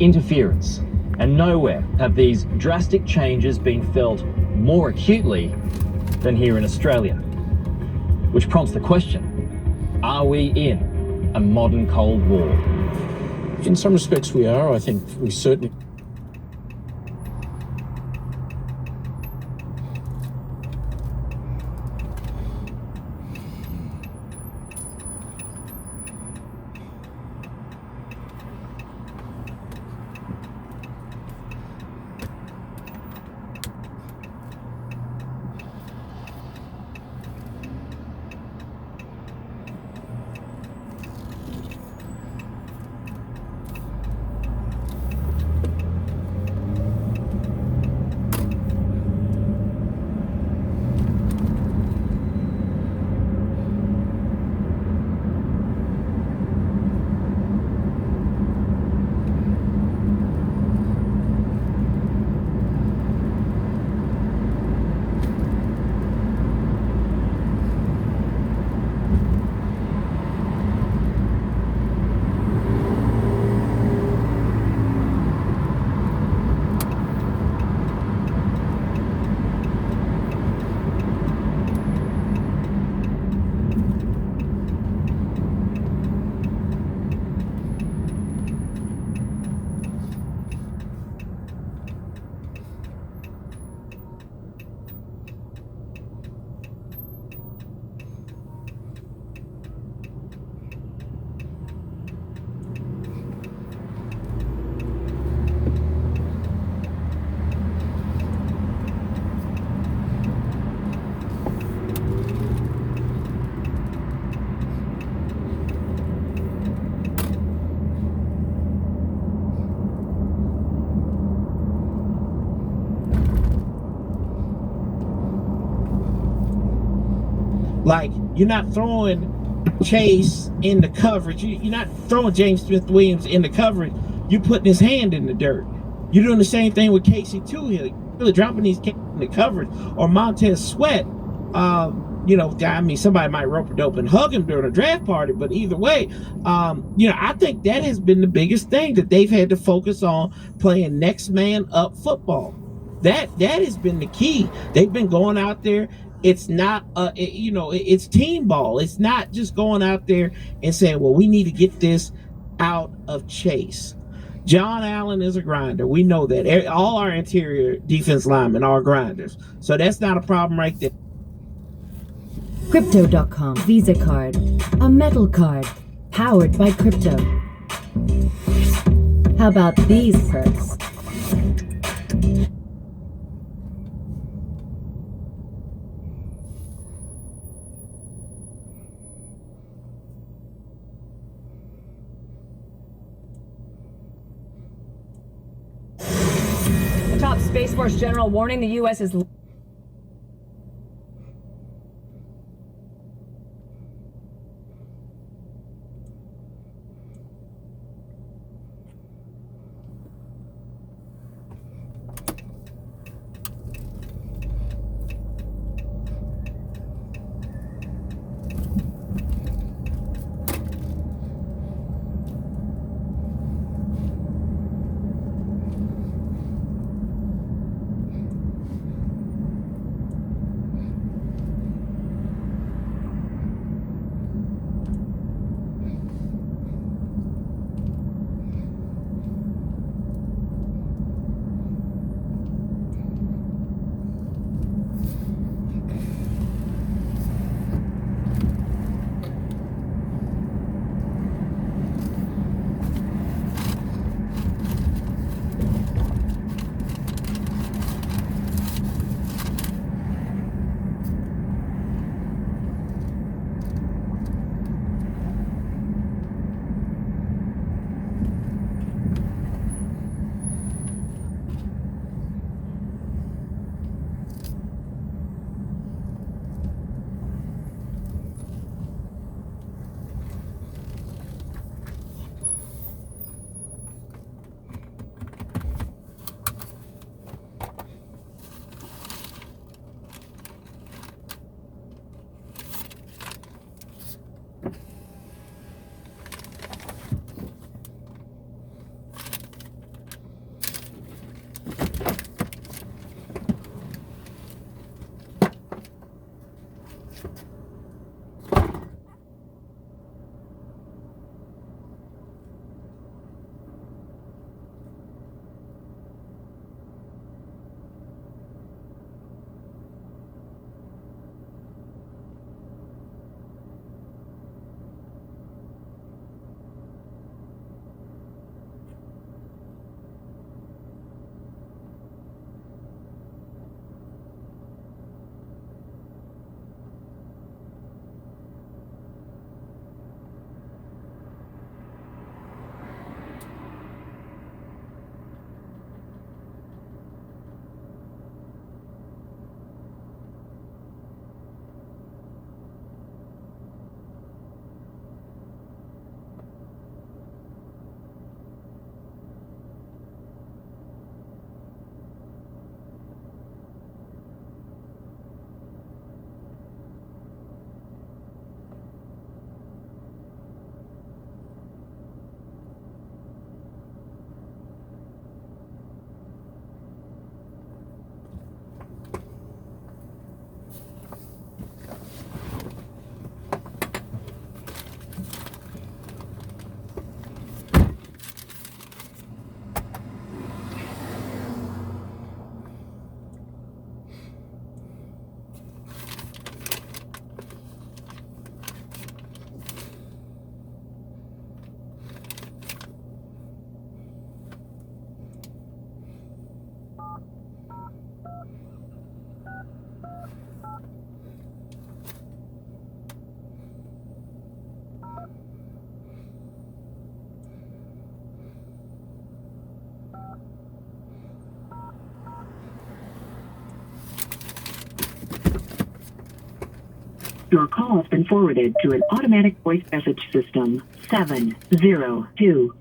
interference. And nowhere have these drastic changes been felt more acutely than here in Australia. Which prompts the question, are we in a modern Cold War? In some respects we are. I think we certainly... Like, you're not throwing Chase in the coverage. You're not throwing James Smith-Williams in the coverage. You're putting his hand in the dirt. You're doing the same thing with Casey Toohill. You're really dropping these kids in the coverage. Or Montez Sweat. You know, I mean, somebody might rope a dope and hug him during a draft party, but either way, you know, I think that has been the biggest thing that they've had to focus on, playing next man up football. That has been the key. They've been going out there. It's not, you know, it's team ball. It's not just going out there and saying, well, we need to get this out of Chase. John Allen is a grinder. We know that. All our interior defense linemen are grinders. So that's not a problem right there. Crypto.com Visa card, a metal card, powered by crypto. How about these perks? The top Space Force general warning the U.S. is... Your call has been forwarded to an automatic voice message system. 702.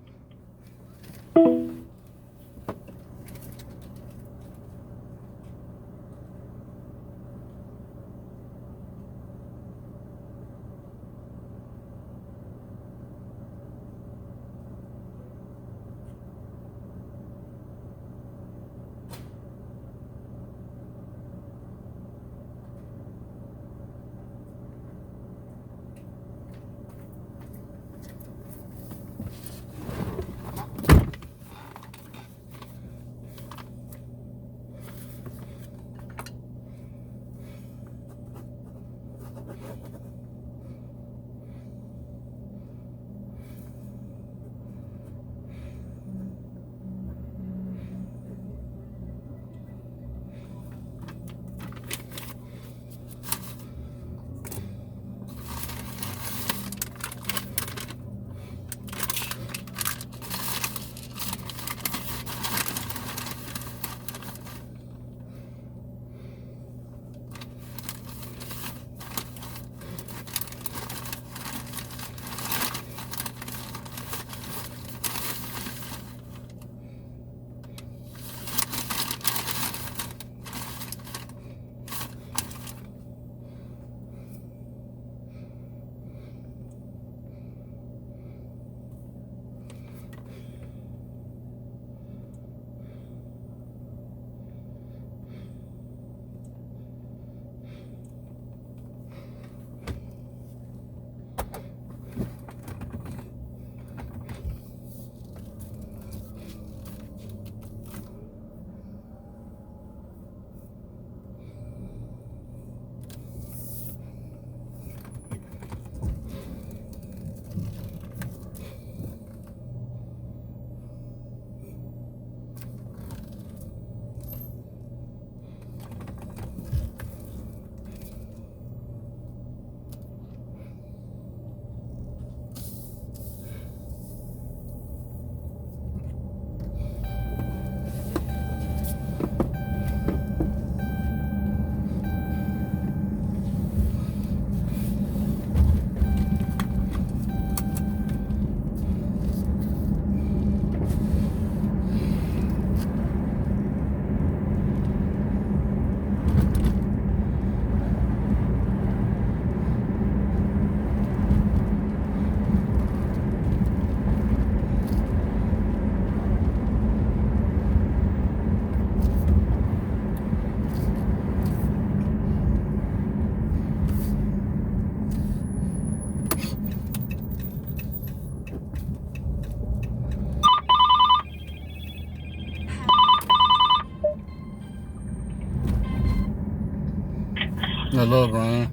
Hello, Brian.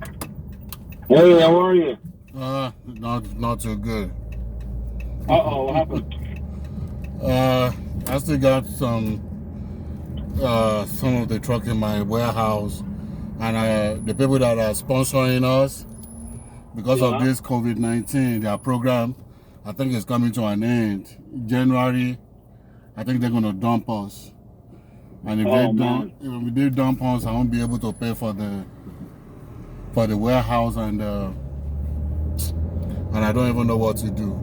Hey, how are you? Not too good. Uh-oh, what happened? I still got some of the truck in my warehouse, and the people that are sponsoring us because of this COVID-19, their program, I think is coming to an end. January, I think they're gonna dump us. And if they dump us, I won't be able to pay for the warehouse, and I don't even know what to do.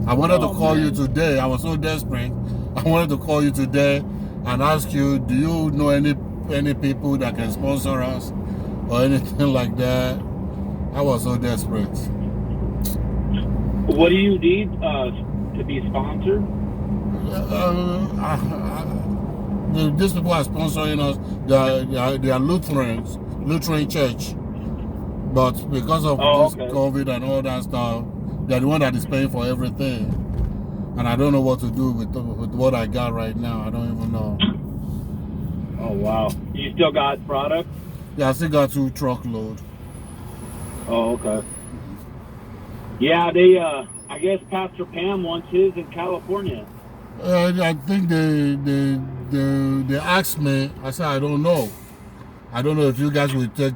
I wanted to call you today. I was so desperate. I wanted to call you today and ask you, do you know any people that can sponsor us or anything like that? I was so desperate. What do you need to be sponsored? These people are sponsoring us. They are Lutherans, Lutheran Church. But because of this COVID and all that stuff, they're the one that is paying for everything. And I don't know what to do with what I got right now. I don't even know. Oh, wow. You still got product? Yeah, I still got 2 truckloads. Oh, okay. Yeah, they, I guess Pastor Pam wants his in California. I think they asked me. I said, I don't know. I don't know if you guys will take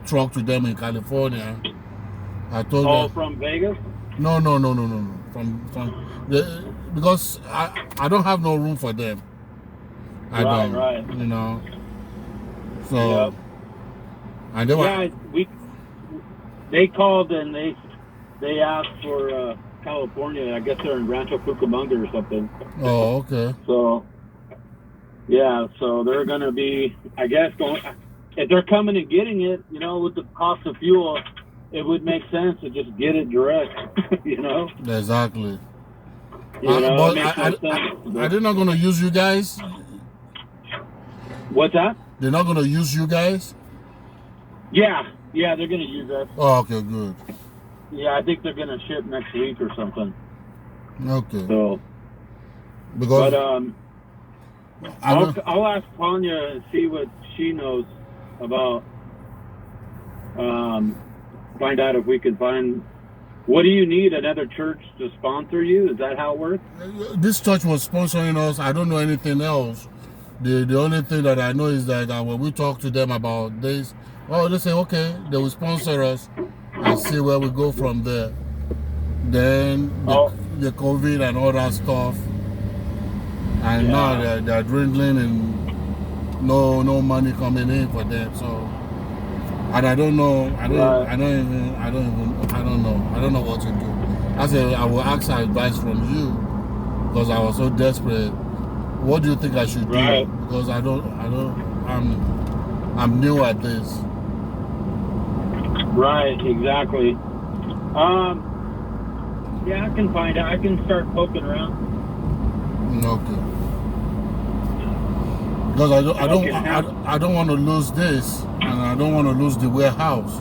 truck to them in California. I told them. From Vegas? No. Because I don't have no room for them. I don't. Right. You know. So And they were, Yeah, they called and they asked for California. I guess they're in Rancho Cucamonga or something. oh, okay. So, yeah, so they're going to be, I guess, if they're coming and getting it, you know, with the cost of fuel, it would make sense to just get it direct, you know? Exactly. You know, But it makes no sense. are they not going to use you guys? What's that? They're not going to use you guys? Yeah, they're going to use us. Oh, okay, good. Yeah, I think they're going to ship next week or something. Okay. So, Because but I'll ask Tanya and see what she knows about. Find out if we can find. What do you need? Another church to sponsor you? Is that how it works? this church was sponsoring us. I don't know anything else. The only thing that I know is that when we talk to them about this, they say, okay, they will sponsor us and see where we go from there. Then the COVID and all that stuff. And now they're dwindling and no money coming in for them. So, and I don't know. I don't know what to do. I said I will ask advice from you because I was so desperate. What do you think I should do? Because I'm new at this. Right, exactly. Yeah, I can find out. I can start poking around. Okay. Because I don't want to lose this, and I don't want to lose the warehouse.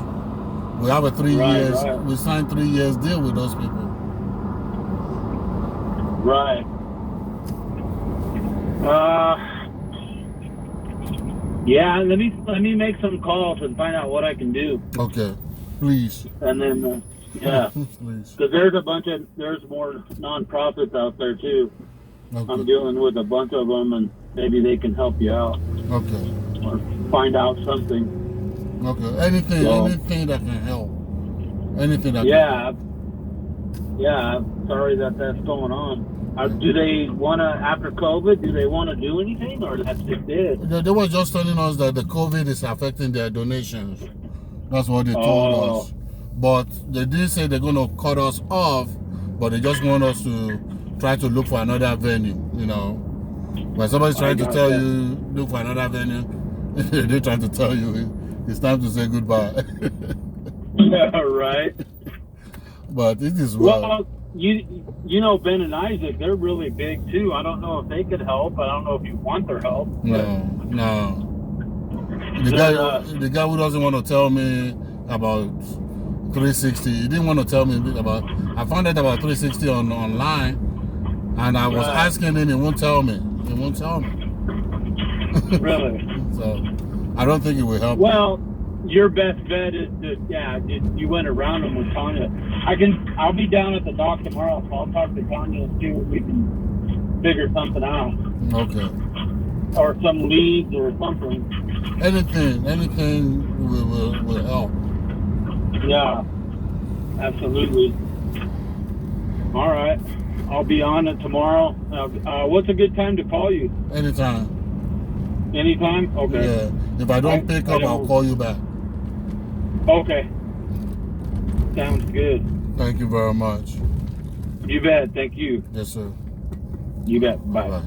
We have a 3 years. Right. We signed 3 years deal with those people. Right. Yeah. Let me make some calls and find out what I can do. Okay, please. And then yeah, Please. because there's more nonprofits out there too. Okay. I'm dealing with a bunch of them, and maybe they can help you out Okay. or find out something. Okay. Anything that can help. Anything that Yeah. Yeah. I'm sorry that's going on. Do they want to, after COVID, do they want to do anything, or that's just it? They were just telling us that the COVID is affecting their donations. That's what they told us. But they didn't say they're going to cut us off, but they just want us to try to look for another venue, you know. When somebody's trying to tell you, look for another venue, they're trying to tell you it's time to say goodbye. Yeah, right. But it is well. You know Ben and Isaac, they're really big too. I don't know if they could help. I don't know if you want their help. No. The guy who doesn't want to tell me about 360, he didn't want to tell me about. I found out about 360 online, and I was asking him. He won't tell me. Really? So I don't think it will help. Well, your best bet is you went around them with Tanya. I'll be down at the dock tomorrow, so I'll talk to Tanya and see if we can figure something out. Okay. Or some leads or something. Anything will help. Yeah, absolutely. All right. I'll be on it tomorrow. What's a good time to call you? Anytime. Anytime? Okay. Yeah. If I don't pick up, I'll call you back. Okay. Sounds good. Thank you very much. You bet. Thank you. Yes, sir. You bet. Bye. Bye.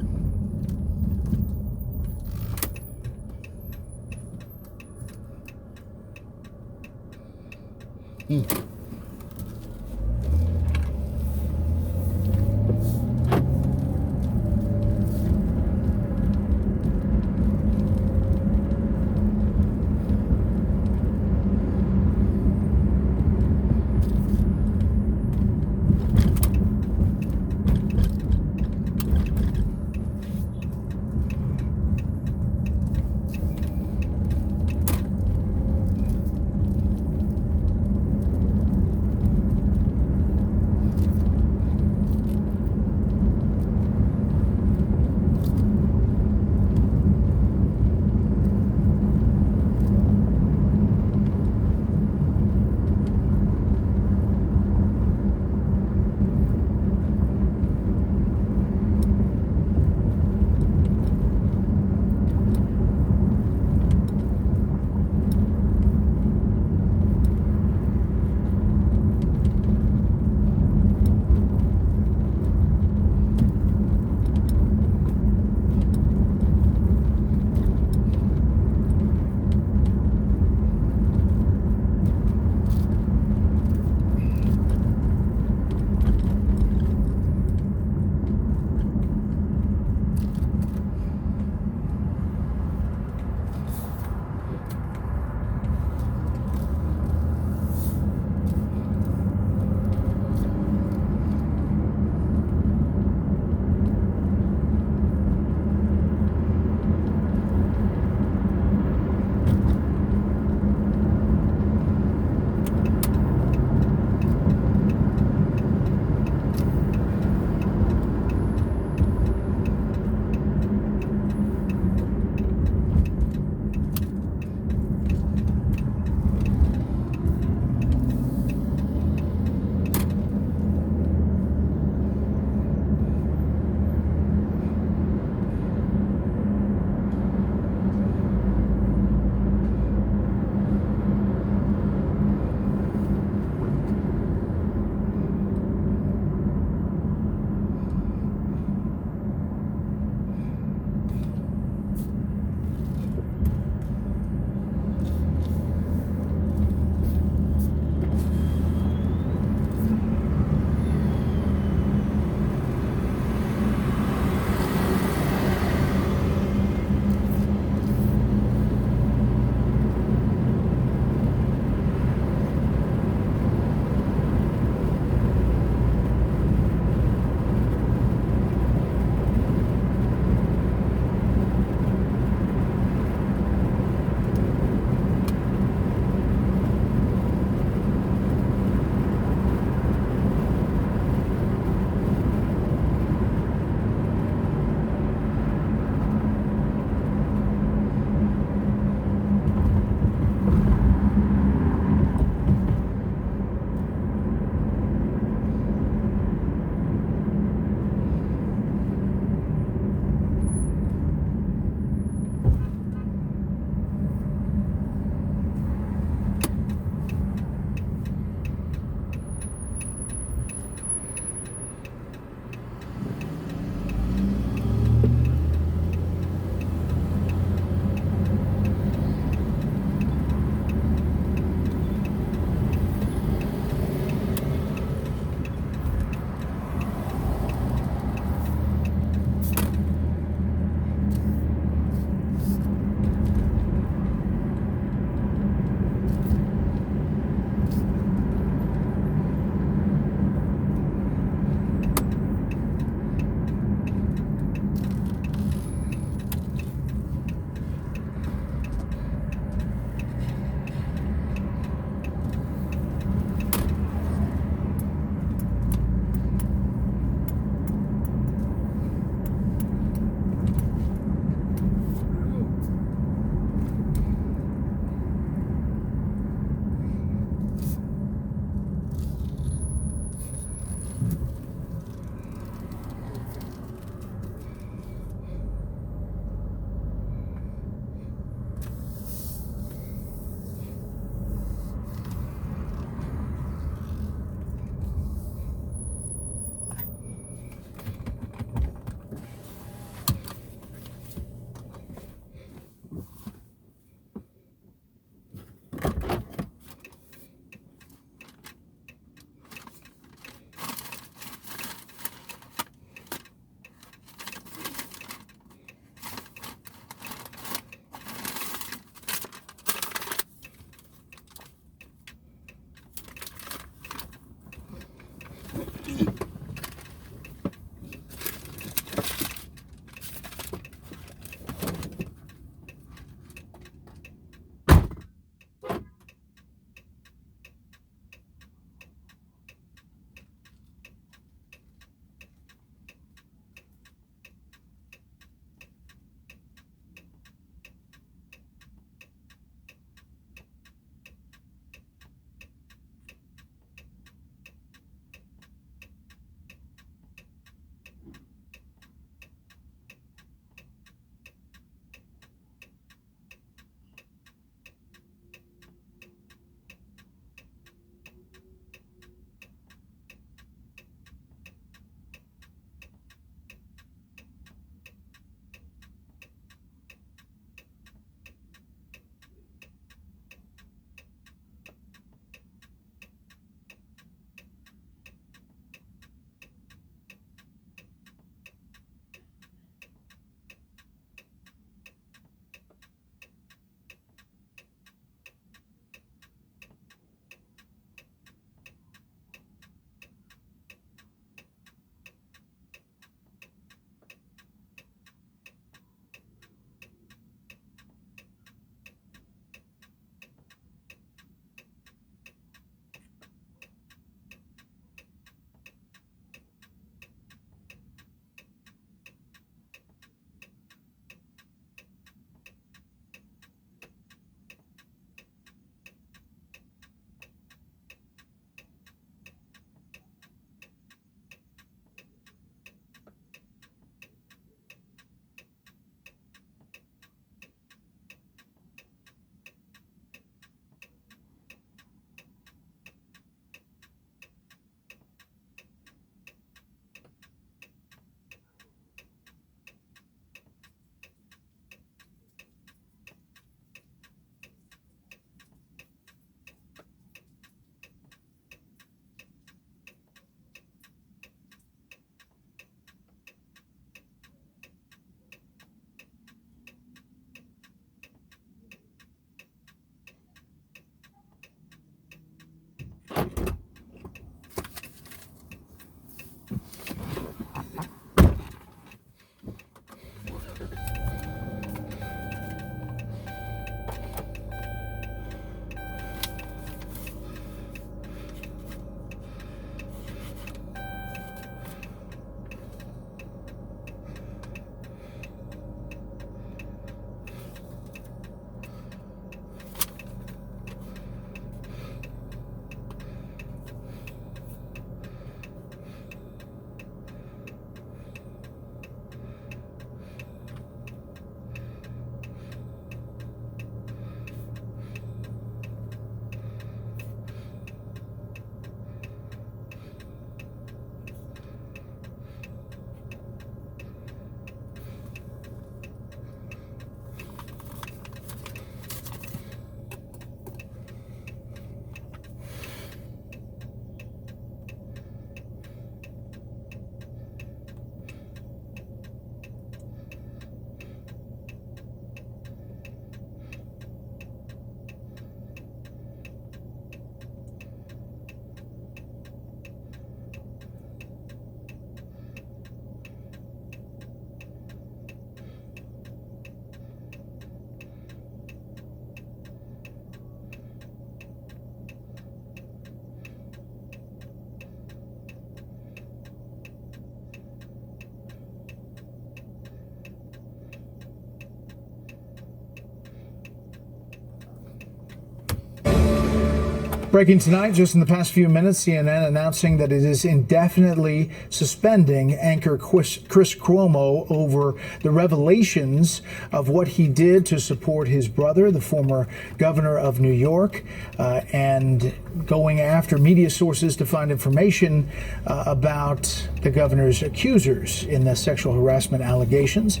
Breaking tonight, just in the past few minutes, CNN announcing that it is indefinitely suspending anchor Chris Cuomo over the revelations of what he did to support his brother, the former governor of New York, and going after media sources to find information about the governor's accusers in the sexual harassment allegations.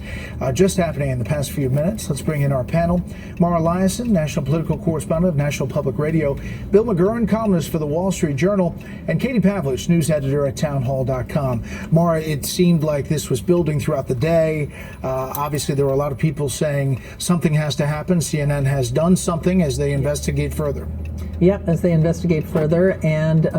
Just happening in the past few minutes. Let's bring in our panel. Mara Liasson, national political correspondent of National Public Radio, Bill McGurran, columnist for the Wall Street Journal, and Katie Pavlich, news editor at townhall.com. Mara, it seemed like this was building throughout the day. Obviously, there were a lot of people saying something has to happen. CNN has done something as they investigate further. Yep, as they investigate further. And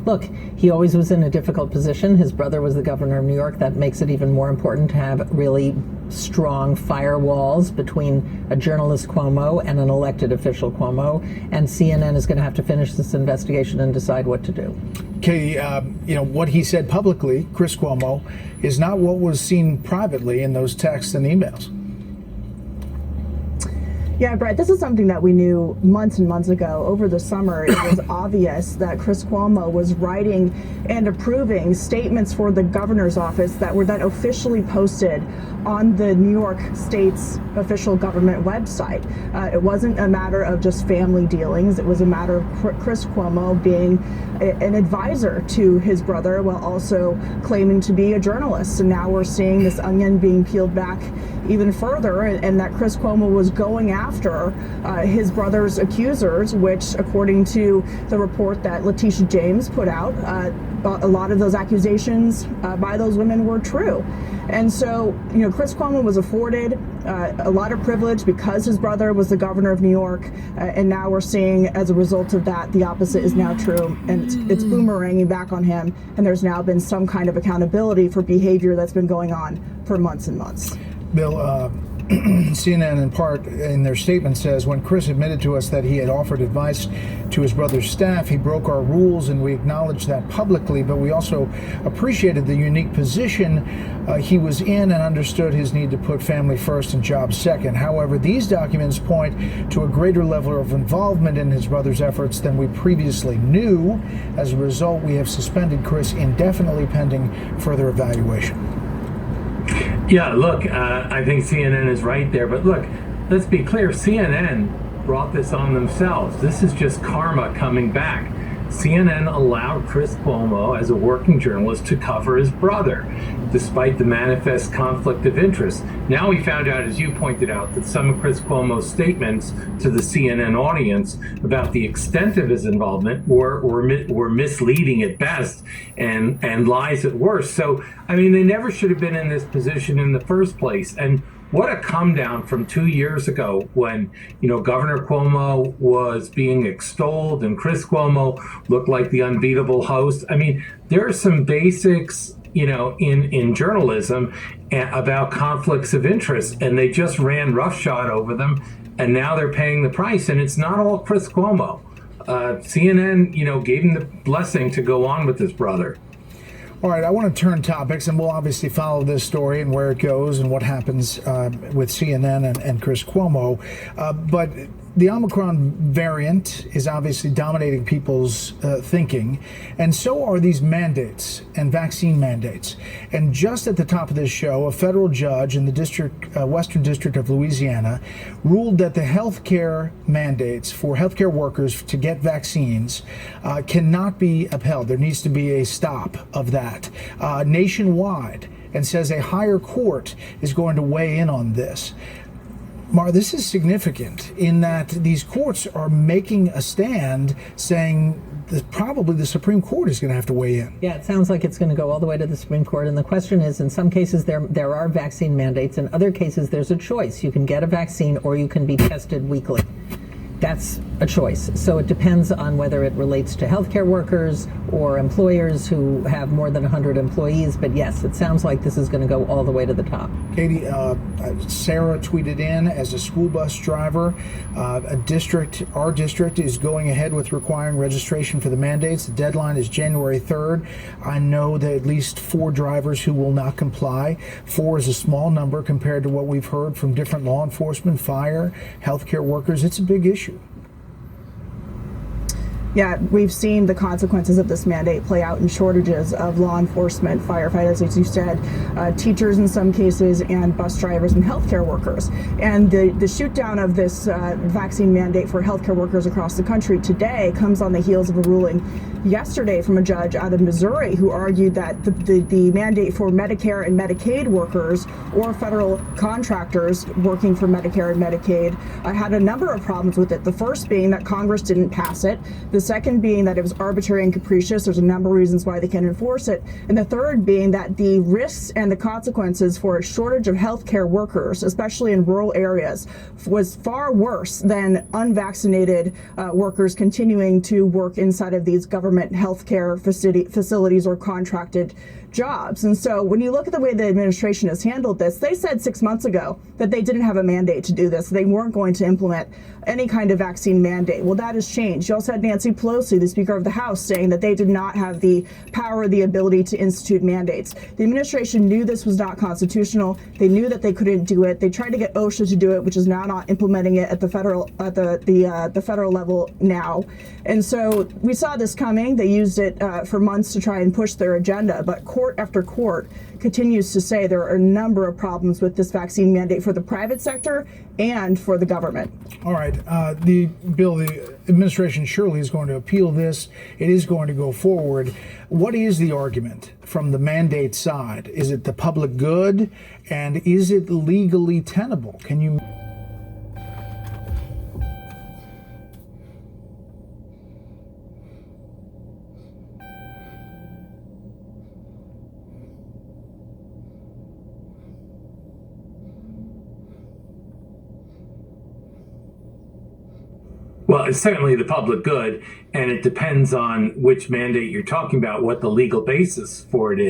look, he always was in a difficult position. His brother was the governor of New York. That makes it even more important to have really strong firewalls between a journalist Cuomo and an elected official Cuomo. And CNN is going to have to finish this investigation and decide what to do. Katie, what he said publicly, Chris Cuomo, is not what was seen privately in those texts and emails. Yeah, Brett, this is something that we knew months and months ago. Over the summer, it was obvious that Chris Cuomo was writing and approving statements for the governor's office that were then officially posted on the New York State's official government website. It wasn't a matter of just family dealings. It was a matter of Chris Cuomo being an advisor to his brother while also claiming to be a journalist. And now we're seeing this onion being peeled back even further, and that Chris Cuomo was going after his brother's accusers, which, according to the report that Letitia James put out, a lot of those accusations by those women were true. And so, Chris Cuomo was afforded a lot of privilege because his brother was the governor of New York, and now we're seeing, as a result of that, the opposite is now true, and it's boomeranging back on him, and there's now been some kind of accountability for behavior that's been going on for months and months. Bill, CNN in part in their statement says, when Chris admitted to us that he had offered advice to his brother's staff, he broke our rules, and we acknowledged that publicly, but we also appreciated the unique position he was in and understood his need to put family first and jobs second. However, these documents point to a greater level of involvement in his brother's efforts than we previously knew. As a result, we have suspended Chris indefinitely pending further evaluation. Yeah, look, I think CNN is right there. But look, let's be clear. CNN brought this on themselves. This is just karma coming back. CNN allowed Chris Cuomo, as a working journalist, to cover his brother, despite the manifest conflict of interest. Now we found out, as you pointed out, that some of Chris Cuomo's statements to the CNN audience about the extent of his involvement were misleading at best and lies at worst. So, I mean, they never should have been in this position in the first place. And what a come down from 2 years ago when, Governor Cuomo was being extolled and Chris Cuomo looked like the unbeatable host. I mean, there are some basics, in journalism about conflicts of interest, and they just ran roughshod over them, and now they're paying the price. And it's not all Chris Cuomo. CNN, gave him the blessing to go on with his brother. All right, I want to turn topics, and we'll obviously follow this story and where it goes and what happens with CNN and Chris Cuomo. But the Omicron variant is obviously dominating people's thinking, and so are these mandates and vaccine mandates. And just at the top of this show, a federal judge in the Western District of Louisiana ruled that the healthcare mandates for healthcare workers to get vaccines cannot be upheld. There needs to be a stop of that nationwide, and says a higher court is going to weigh in on this. Mar, this is significant in that these courts are making a stand saying that probably the Supreme Court is going to have to weigh in. Yeah, it sounds like it's going to go all the way to the Supreme Court. And the question is, in some cases, there are vaccine mandates. In other cases, there's a choice. You can get a vaccine or you can be tested weekly. That's a choice. So it depends on whether it relates to healthcare workers or employers who have more than 100 employees. But yes, it sounds like this is going to go all the way to the top. Katie, Sarah tweeted in, as a school bus driver, our district is going ahead with requiring registration for the mandates. The deadline is January 3rd. I know that at least 4 drivers who will not comply. 4 is a small number compared to what we've heard from different law enforcement, fire, healthcare workers. It's a big issue. Yet we've seen the consequences of this mandate play out in shortages of law enforcement, firefighters, as you said, teachers in some cases, and bus drivers and healthcare workers. And the shoot down of this vaccine mandate for healthcare workers across the country today comes on the heels of a ruling yesterday from a judge out of Missouri who argued that the mandate for Medicare and Medicaid workers or federal contractors working for Medicare and Medicaid had a number of problems with it. The first being that Congress didn't pass it. The second being that it was arbitrary and capricious. There's a number of reasons why they can't enforce it. And the third being that the risks and the consequences for a shortage of healthcare workers, especially in rural areas, was far worse than unvaccinated workers continuing to work inside of these government healthcare facilities or contracted jobs. And so when you look at the way the administration has handled this, they said 6 months ago that they didn't have a mandate to do this. They weren't going to implement any kind of vaccine mandate. Well, that has changed. You also had Nancy Pelosi, the Speaker of the House, saying that they did not have the power or the ability to institute mandates. The administration knew this was not constitutional. They knew that they couldn't do it. They tried to get OSHA to do it, which is now not implementing it at the federal the federal level now. And so we saw this coming. They used it for months to try and push their agenda, but court after court continues to say there are a number of problems with this vaccine mandate for the private sector and for the government. All right. The administration surely is going to appeal this. It is going to go forward. What is the argument from the mandate side? Is it the public good? And is it legally tenable? Can you... Well, it's certainly the public good, and it depends on which mandate you're talking about, what the legal basis for it is.